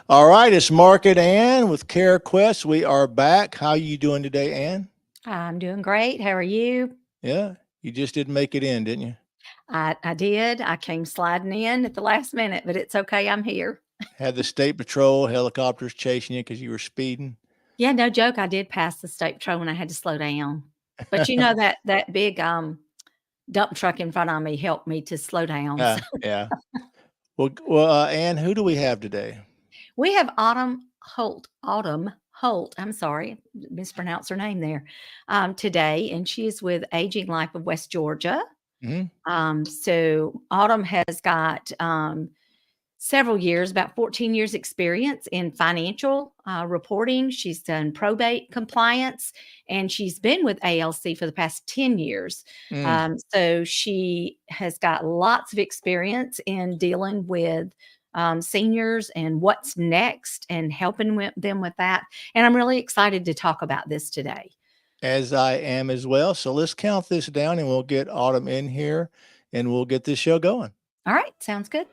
All right, it's Mark and Ann with CareQuest. We are back. How you doing today, Ann? I'm doing great. How are you? Yeah, you just didn't make it in, didn't you? I did. I came sliding in at the last minute, but it's okay. I'm here. Had the state patrol helicopters chasing you because you were speeding. Yeah, no joke. I did pass the state patrol when I had to slow down. But you know that big dump truck in front of me helped me to slow down. So Yeah. Ann, who do we have today? we have Autumn Holt. Autumn Holt. I'm sorry, mispronounced her name there. Today, and she is with Aging Life of West Georgia. Hmm. So Autumn has got several years, about 14 years experience in financial reporting. She's done probate compliance, and she's been with ALC for the past 10 years. Mm. So she has got lots of experience in dealing with seniors and what's next and helping them with that. And I'm really excited to talk about this today. As I am as well. So let's count this down and we'll get Autumn in here and we'll get this show going. All right, sounds good.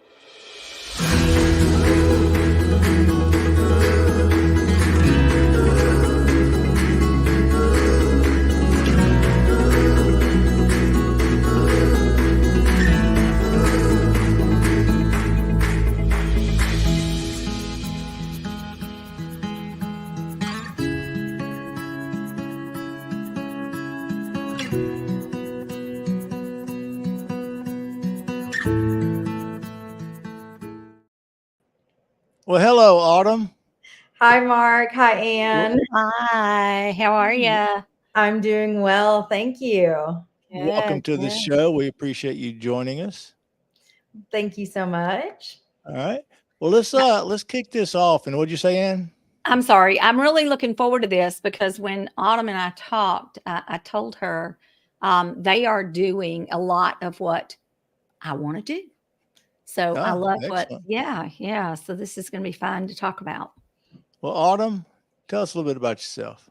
Well, hello, Autumn. Hi, Mark. Hi, Ann. Hi, how are you? I'm doing well. Thank you. Welcome to the show. We appreciate you joining us. Thank you so much. All right. Well, let's kick this off. And what'd you say, Ann? I'm sorry. I'm really looking forward to this because when Autumn and I talked, I told her they are doing a lot of what I want to do. So I love excellent. yeah. So this is going to be fun to talk about. Well, Autumn, tell us a little bit about yourself.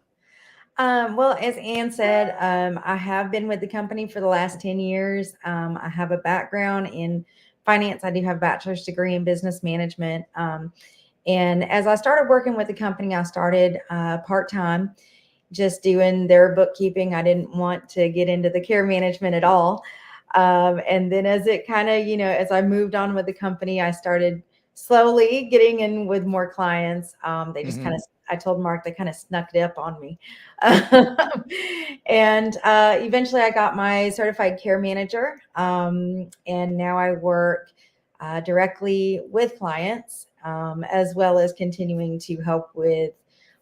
Well, as Ann said, I have been with the company for the last 10 years. I have a background in finance. I do have a bachelor's degree in business management. And as I started working with the company, I started part-time, just doing their bookkeeping. I didn't want to get into the care management at all. And then as it kind of, as I moved on with the company, I started slowly getting in with more clients. They just kind of, I told Mark, they kind of snuck it up on me. And eventually I got my certified care manager. And now I work directly with clients, as well as continuing to help with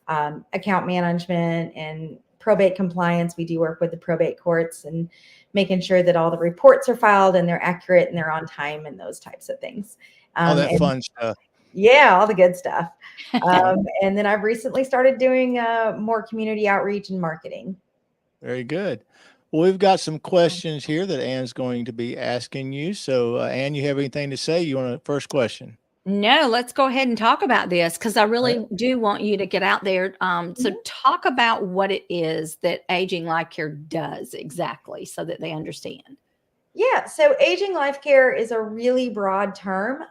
account management and probate compliance. We do work with the probate courts and making sure that all the reports are filed and they're accurate and they're on time and those types of things. All that fun stuff. Yeah, all the good stuff. And then I've recently started doing more community outreach and marketing. Very good. Well, we've got some questions here that Ann's going to be asking you. So, Ann, you have anything to say? You want a first question? No, let's go ahead and talk about this because I really do want you to get out there. So talk about what it is that Aging Life Care does exactly so that they understand. Yeah, so Aging Life Care is a really broad term.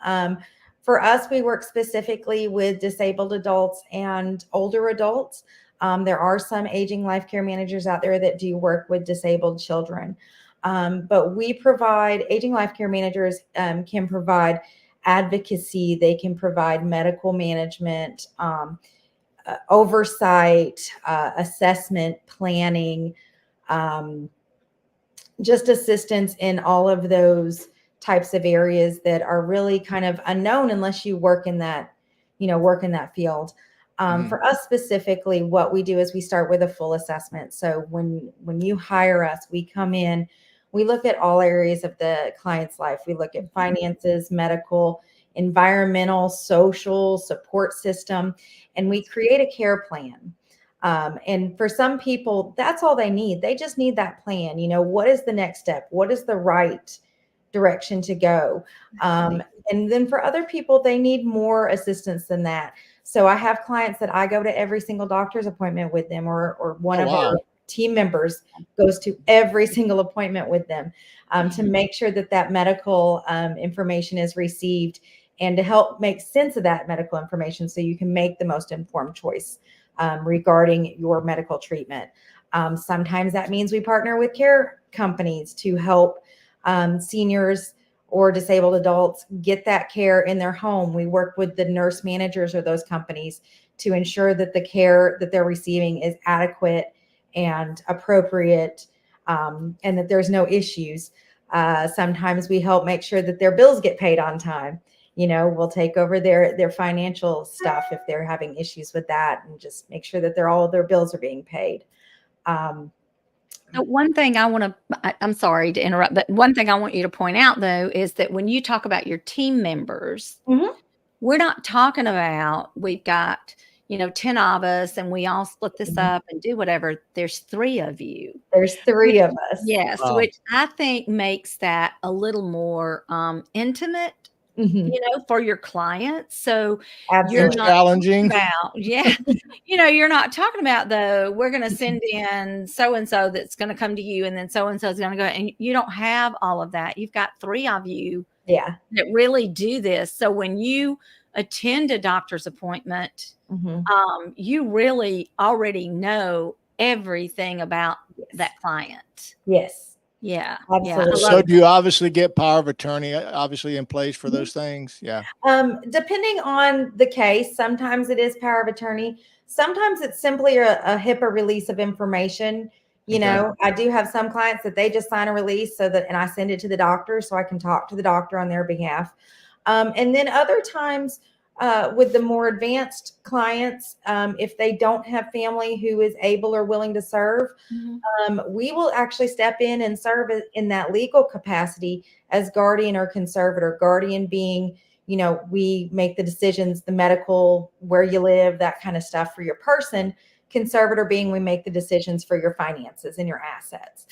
For us, we work specifically with disabled adults and older adults. There are some Aging Life Care managers out there that do work with disabled children. But we provide, Aging Life Care managers can provide advocacy, they can provide medical management, oversight, assessment, planning, just assistance in all of those types of areas that are really kind of unknown unless you work in that, field. For us specifically, what we do is we start with a full assessment. So when you hire us, we come in, we look at all areas of the client's life. We look at finances, medical, environmental, social, support system, and we create a care plan. And for some people, that's all they need. They just need that plan. What is the next step? What is the right direction to go? And then for other people, they need more assistance than that. So I have clients that I go to every single doctor's appointment with them, or one of our team members goes to every single appointment with them to make sure that medical information is received and to help make sense of that medical information so you can make the most informed choice regarding your medical treatment. Sometimes that means we partner with care companies to help seniors or disabled adults get that care in their home. We work with the nurse managers of those companies to ensure that the care that they're receiving is adequate and appropriate, and that there's no issues. Sometimes we help make sure that their bills get paid on time. We'll take over their financial stuff if they're having issues with that, and just make sure that all of their bills are being paid. One thing I'm sorry to interrupt, but one thing I want you to point out, though, is that when you talk about your team members, we're not talking about we've got, 10 of us and we all split this up and do whatever. There's 3 of you. There's 3 of us. Yes, Wow. which I think makes that a little more intimate, for your clients. So you're Absolutely. not Challenging. about, you're not talking about we're going to send in so-and-so that's going to come to you, and then so-and-so is going to go, and you don't have all of that. You've got 3 of you that really do this. So when you attend a doctor's appointment, you really already know everything about that client. Yes. Yeah. Absolutely. So do you obviously get power of attorney obviously in place for those things? Yeah. Depending on the case, sometimes it is power of attorney. Sometimes it's simply a HIPAA release of information. I do have some clients that they just sign a release and I send it to the doctor so I can talk to the doctor on their behalf. And then other times with the more advanced clients, if they don't have family who is able or willing to serve, we will actually step in and serve in that legal capacity as guardian or conservator. Guardian being, we make the decisions, the medical, where you live, that kind of stuff for your person. Conservator being we make the decisions for your finances and your assets.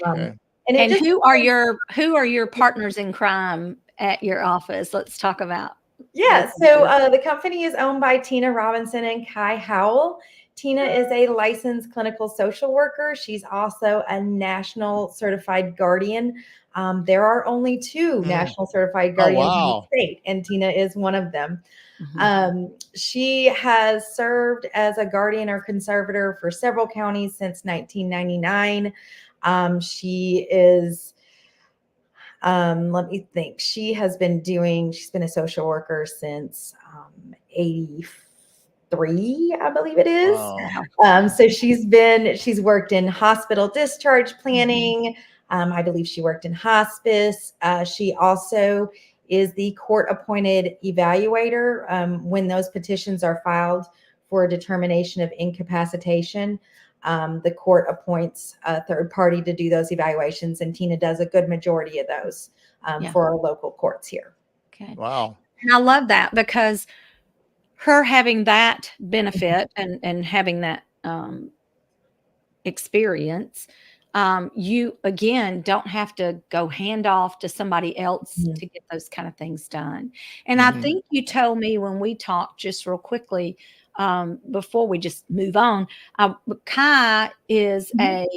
And who are your partners in crime at your office? Let's talk about. Yeah, so the company is owned by Tina Robinson and Kai Howell. Tina is a licensed clinical social worker. She's also a national certified guardian. There are only 2 national certified guardians in the state, and Tina is one of them. She has served as a guardian or conservator for several counties since 1999. She is let me think. She's been a social worker since 83, I believe it is. Wow. So she's worked in hospital discharge planning. I believe she worked in hospice. She also is the court-appointed evaluator when those petitions are filed for a determination of incapacitation. The court appoints a third party to do those evaluations, and Tina does a good majority of those for our local courts here. Okay. Wow. And I love that because her having that benefit and having that experience, you again don't have to go hand off to somebody else to get those kind of things done. And I think you told me when we talked just real quickly before we just move on, Kai is a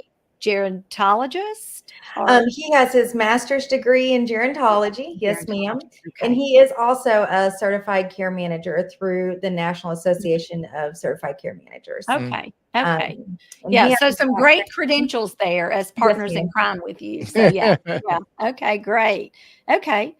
gerontologist. He has his master's degree in gerontology. Yes, ma'am. Okay. And he is also a certified care manager through the National Association of Certified Care Managers. Okay. So some great credentials there as partners in crime with you. So yeah. Okay, great. Okay.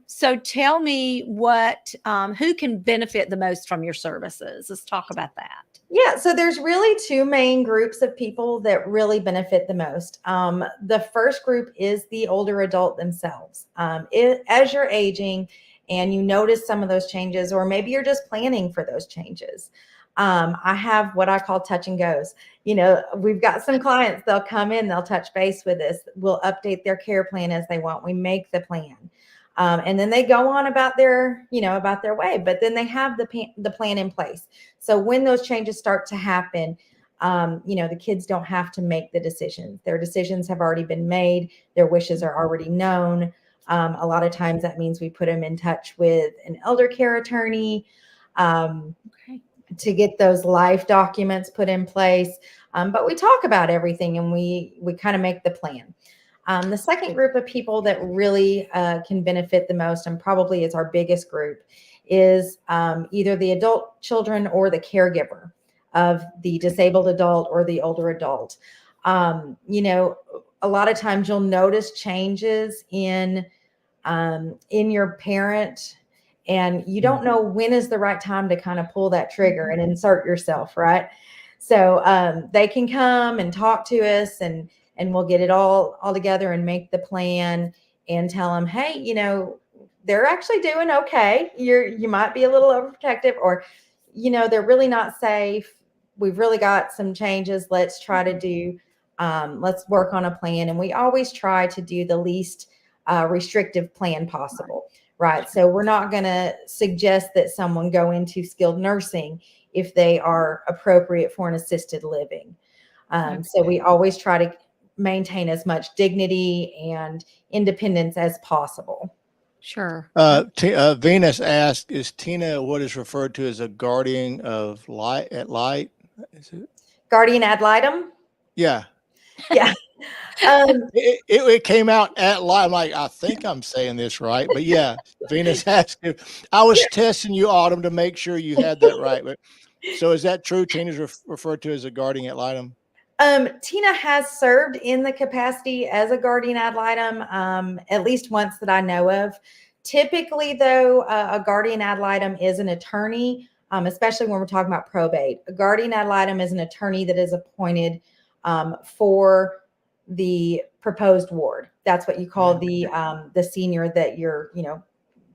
So tell me who can benefit the most from your services? Let's talk about that. Yeah, so there's really 2 main groups of people that really benefit the most. The first group is the older adult themselves. As you're aging and you notice some of those changes, or maybe you're just planning for those changes. I have what I call touch and goes. We've got some clients, they'll come in, they'll touch base with us. We'll update their care plan as they want. We make the plan. And then they go on about their way, but then they have the plan in place. So when those changes start to happen, the kids don't have to make the decisions. Their decisions have already been made. Their wishes are already known. A lot of times that means we put them in touch with an elder care attorney to get those life documents put in place. But we talk about everything and we kind of make the plan. The second group of people that really can benefit the most, and probably is our biggest group, is either the adult children or the caregiver of the disabled adult or the older adult. You know, a lot of times you'll notice changes in your parent, and you don't know when is the right time to kind of pull that trigger and insert yourself, right? So they can come and talk to us, and we'll get it all together and make the plan and tell them, hey, you know, they're actually doing okay. You might be a little overprotective, or, you know, they're really not safe. We've really got some changes. Let's try to do, let's work on a plan. And we always try to do the least restrictive plan possible, right? So we're not going to suggest that someone go into skilled nursing if they are appropriate for an assisted living. So we always try to maintain as much dignity and independence as possible. Sure. Venus asked, is Tina what is referred to as a guardian of light at light? Is it? Guardian ad litem? Yeah. Yeah. It came out at light. I'm like, I think I'm saying this right, but yeah, Venus asked if I was testing you, Autumn, to make sure you had that right. But so is that true? Tina's referred to as a guardian ad litem? Tina has served in the capacity as a guardian ad litem, at least once that I know of. Typically, though, a guardian ad litem is an attorney, especially when we're talking about probate. A guardian ad litem is an attorney that is appointed for the proposed ward. That's what you call the senior that you're, you know,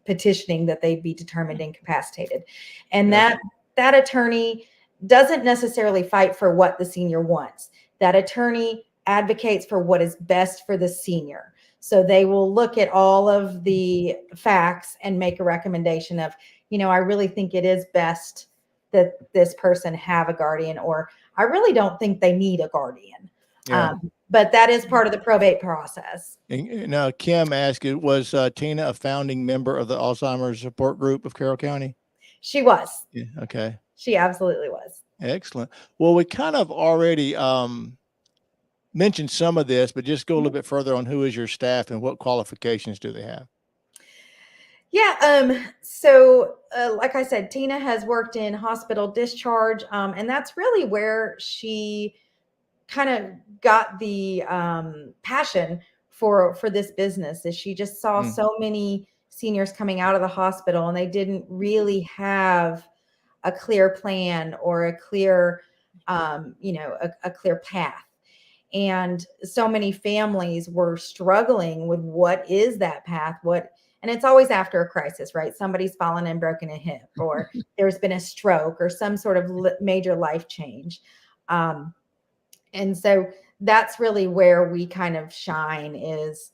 petitioning that they be determined incapacitated. And that attorney doesn't necessarily fight for what the senior wants. That attorney advocates for what is best for the senior. So they will look at all of the facts and make a recommendation of, you know, I really think it is best that this person have a guardian, or I really don't think they need a guardian. Yeah. But that is part of the probate process. Now, Kim asked, was Tina a founding member of the Alzheimer's Support Group of Carroll County? She was. Yeah. Okay. She absolutely was. Excellent. Well, we kind of already mentioned some of this, but just go a little bit further on who is your staff and what qualifications do they have? Yeah. So like I said, Tina has worked in hospital discharge, and that's really where she kind of got the passion for this business. Is she just saw so many seniors coming out of the hospital, and they didn't really have a clear plan or a clear, you know, a clear path. And so many families were struggling with what is that path? And it's always after a crisis, right? Somebody's fallen and broken a hip, or there's been a stroke or some sort of major life change. And so that's really where we kind of shine. Is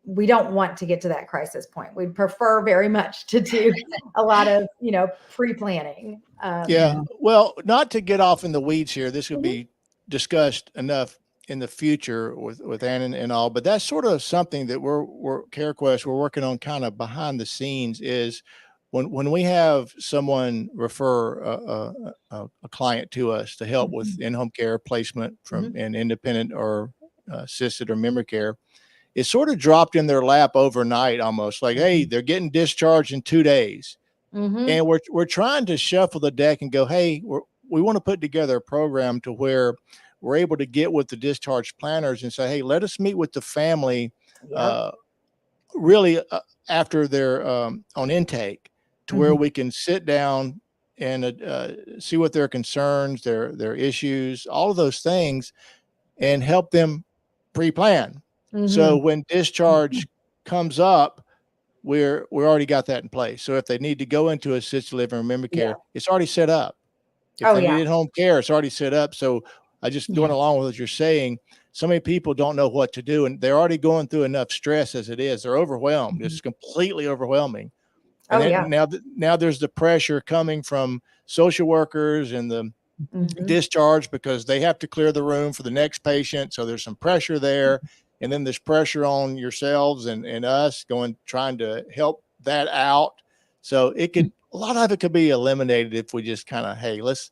we don't want to get to that crisis point. We'd prefer very much to do a lot of, you know, pre-planning. Yeah. Well, not to get off in the weeds here, this would be discussed enough in the future with Ann and all, but that's sort of something that we're CareQuest, we're working on kind of behind the scenes. Is when we have someone refer a client to us to help with in-home care placement from an independent or assisted or memory care, it's sort of dropped in their lap overnight, almost like, hey, they're getting discharged in 2 days. And we're trying to shuffle the deck and go, hey, we want to put together a program to where we're able to get with the discharge planners and say, hey, let us meet with the family really after they're on intake, to where we can sit down and see what their concerns, their issues, all of those things, and help them pre-plan. So when discharge comes up, we already got that in place. So if they need to go into assisted living or memory care, it's already set up. If they need home care, it's already set up. So I just going along with what you're saying, so many people don't know what to do, and they're already going through enough stress as it is. They're overwhelmed. It's completely overwhelming. And now there's the pressure coming from social workers and the discharge, because they have to clear the room for the next patient. So there's some pressure there. And then there's pressure on yourselves and us trying to help that out. So a lot of it could be eliminated if we just kind of, hey, let's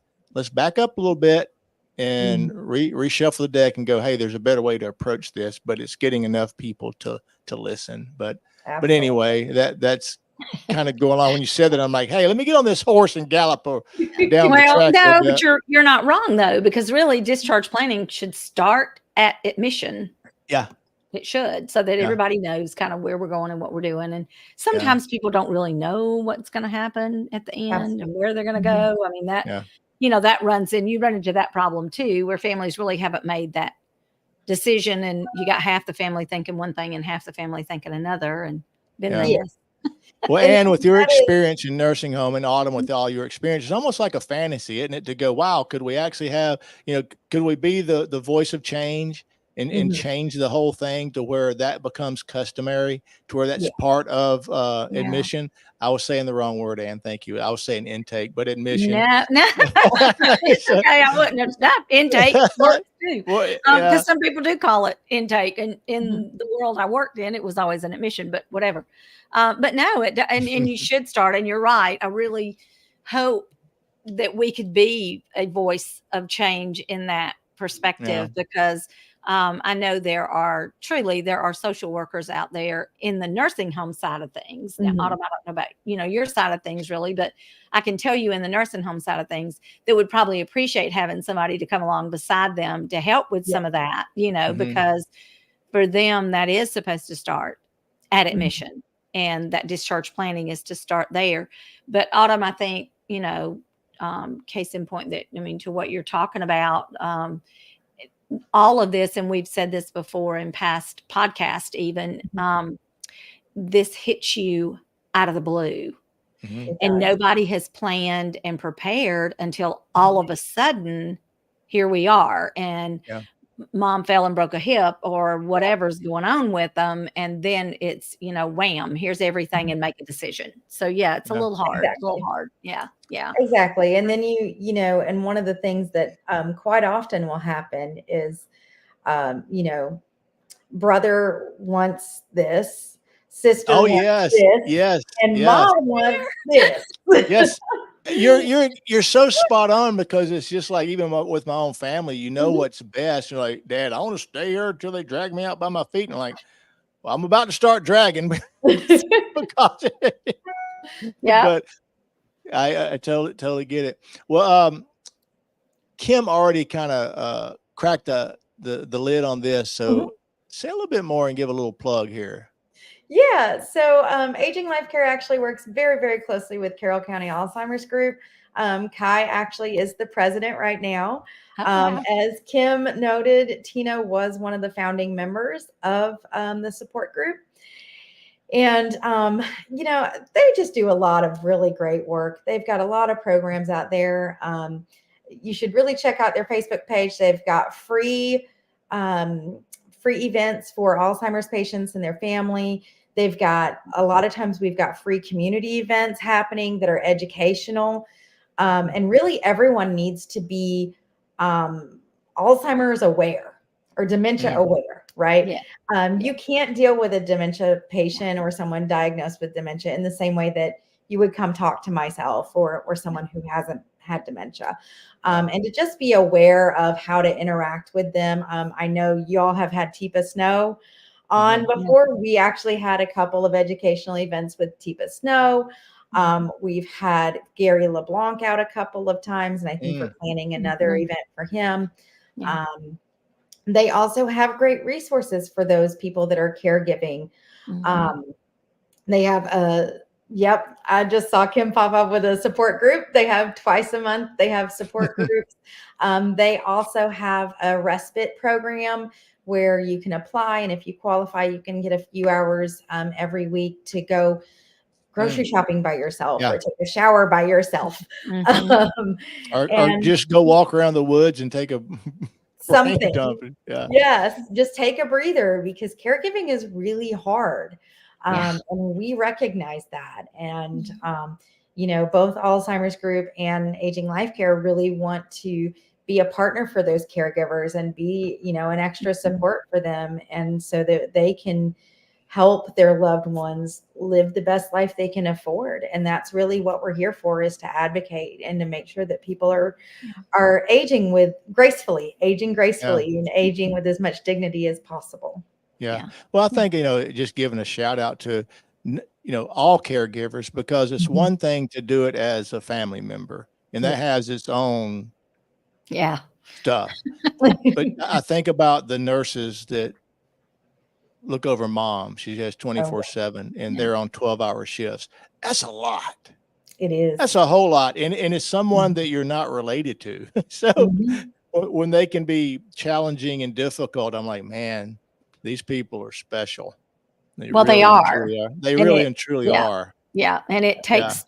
back up a little bit and reshuffle the deck and go, hey, there's a better way to approach this, but it's getting enough people to listen. But anyway, that's kind of going on. When you said that, I'm like, hey, let me get on this horse and gallop down the track. No, but you're not wrong though, because really discharge planning should start at admission. Yeah. It should, so that everybody knows kind of where we're going and what we're doing. And sometimes people don't really know what's going to happen at the end and where they're going to go. I mean, that, that you run into that problem too, where families really haven't made that decision, and you got half the family thinking one thing and half the family thinking another. And then well, Ann, with your experience in nursing home, and Autumn with all your experience, it's almost like a fantasy, isn't it? To go, wow, could we actually have, could we be the voice of change and change the whole thing to where that becomes customary, to where that's part of admission? I was saying the wrong word, Ann. Thank you. I was saying intake, but admission. No. It's okay. I wouldn't have stopped. Intake works too. Because some people do call it intake. And in the world I worked in, it was always an admission, but whatever. But no, and you should start. And you're right. I really hope that we could be a voice of change in that perspective, because I know there are social workers out there in the nursing home side of things. Now, Autumn, I don't know about, your side of things really, but I can tell you in the nursing home side of things, that would probably appreciate having somebody to come along beside them to help with some of that, because for them, that is supposed to start at admission, and that discharge planning is to start there. But Autumn, I think, case in point to what you're talking about, all of this, and we've said this before in past podcasts, even this hits you out of the blue, and nobody has planned and prepared until all of a sudden here we are, and mom fell and broke a hip or whatever's going on with them, and then it's wham, here's everything, and make a decision. So it's a little hard. A little hard. Exactly. And then and one of the things that quite often will happen is brother wants this, sister wants this, and mom wants this. Yes. You're so spot on, because it's just like, even with my own family, what's best. You're like, Dad, I want to stay here until they drag me out by my feet. And I'm like, well, I'm about to start dragging because but I totally get it. Well, Kim already kind of cracked the lid on this. So say a little bit more and give a little plug here. Yeah. So Aging Life Care actually works very, very closely with Carroll County Alzheimer's Group. Kai actually is the president right now. As Kim noted, Tina was one of the founding members of the support group. And, they just do a lot of really great work. They've got a lot of programs out there. You should really check out their Facebook page. They've got free events for Alzheimer's patients and their family. They've got, a lot of times we've got free community events happening that are educational. And really everyone needs to be Alzheimer's aware or dementia aware, right? You can't deal with a dementia patient or someone diagnosed with dementia in the same way that you would come talk to myself or someone who hasn't had dementia. And to just be aware of how to interact with them. I know y'all have had Teepa Snow on before. We actually had a couple of educational events with Teepa Snow. We've had Gary LeBlanc out a couple of times, and I think we're planning another event for him. They also have great resources for those people that are caregiving. They have I just saw Kim pop up with a support group. They have twice a month. They have support groups. They also have a respite program where you can apply, and if you qualify, you can get a few hours every week to go grocery shopping by yourself or take a shower by yourself. Or just go walk around the woods and take a something. Yes, just take a breather, because caregiving is really hard. And we recognize that. And, both Alzheimer's Group and Aging Life Care really want to be a partner for those caregivers and be, an extra support for them. And so that they can help their loved ones live the best life they can afford. And that's really what we're here for, is to advocate and to make sure that people are aging gracefully and aging with as much dignity as possible. Yeah. Well, I think, just giving a shout out to, all caregivers, because it's one thing to do it as a family member, and that has its own stuff. But I think about the nurses that look over mom. She has 24/7 and they're on 12-hour shifts. That's a lot. It is. That's a whole lot. And it's someone that you're not related to. So when they can be challenging and difficult, I'm like, man, these people are special. They are. They really and truly are. Yeah. And it takes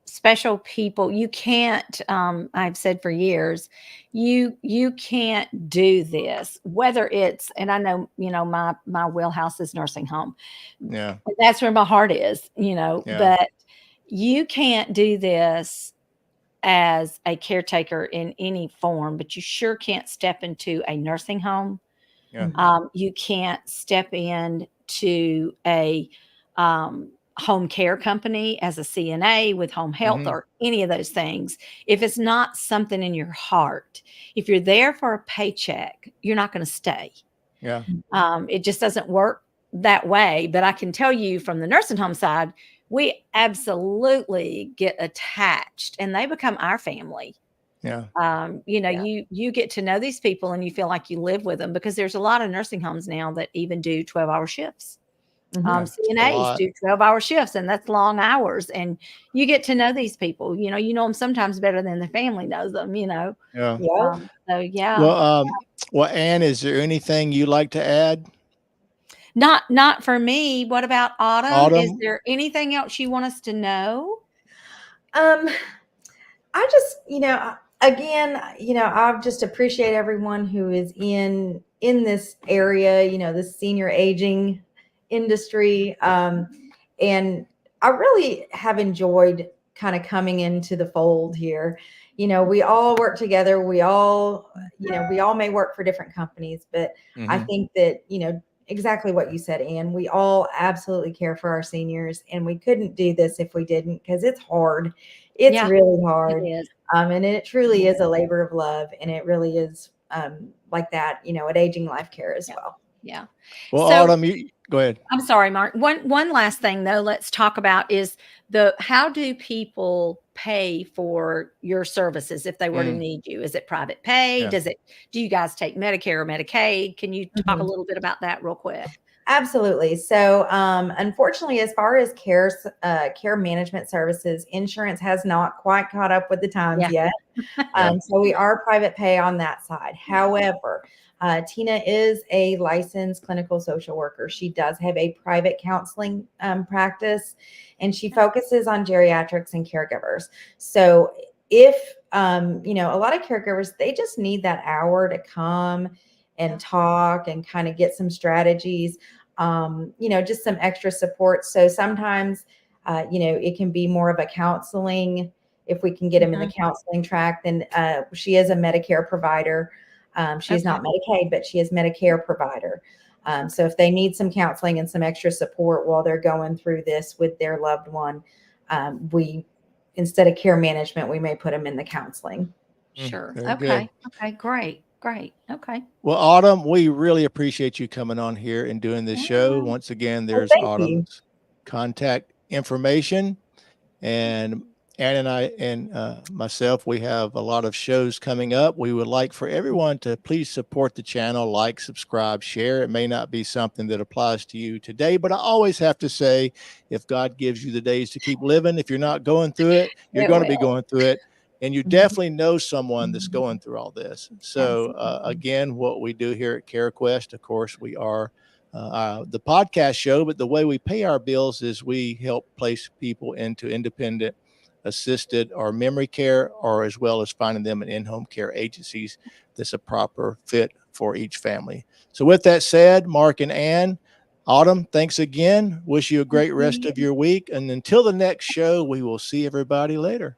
special people. You can't, I've said for years, you can't do this, whether it's, and I know, my wheelhouse is nursing home. Yeah. That's where my heart is, but you can't do this as a caretaker in any form, but you sure can't step into a nursing home. Yeah. You can't step into a home care company as a CNA with home health or any of those things. If it's not something in your heart, if you're there for a paycheck, you're not going to stay. Yeah. It just doesn't work that way. But I can tell you from the nursing home side, we absolutely get attached and they become our family. Yeah. You get to know these people and you feel like you live with them, because there's a lot of nursing homes now that even do 12-hour shifts. CNAs do 12-hour shifts, and that's long hours. And you get to know these people. You know them sometimes better than the family knows them. Yeah. Well, Ann, is there anything you like to add? Not for me. What about Autumn? Is there anything else you want us to know? I just, again, I just appreciate everyone who is in this area, this senior aging industry. And I really have enjoyed kind of coming into the fold here. We all work together. We all may work for different companies, but I think that, exactly what you said, Ann, we all absolutely care for our seniors, and we couldn't do this if we didn't, because it's hard. It's really hard. It is. And it truly is a labor of love. And it really is like that, at Aging Life Care as well. Yeah. Well, Autumn, go ahead. I'm sorry, Mark. One last thing though, let's talk about is how do people pay for your services if they were to need you? Is it private pay? Yeah. Do you guys take Medicare or Medicaid? Can you talk a little bit about that real quick? Absolutely. So, unfortunately, as far as care management services, insurance has not quite caught up with the times yet. So we are private pay on that side. However, Tina is a licensed clinical social worker. She does have a private counseling practice, and she focuses on geriatrics and caregivers. So if, a lot of caregivers, they just need that hour to come and talk and kind of get some strategies, just some extra support. So sometimes, it can be more of a counseling. If we can get them in the counseling track, then she is a Medicare provider. She is not Medicaid, but she is Medicare provider. So if they need some counseling and some extra support while they're going through this with their loved one, we, instead of care management, we may put them in the counseling. Sure. Okay. Okay. Great. Okay. Well, Autumn, we really appreciate you coming on here and doing this show. Once again, there's Autumn's contact information, and Ann and I and myself, we have a lot of shows coming up. We would like for everyone to please support the channel, like, subscribe, share. It may not be something that applies to you today, but I always have to say, if God gives you the days to keep living, if you're not going through it, you're going to be going through it. And you definitely know someone that's going through all this. So again, what we do here at CareQuest, of course, we are the podcast show, but the way we pay our bills is we help place people into independent, assisted, or memory care, or as well as finding them in in-home care agencies that's a proper fit for each family. So with that said, Mark and Ann, Autumn, thanks again. Wish you a great rest of your week. And until the next show, we will see everybody later.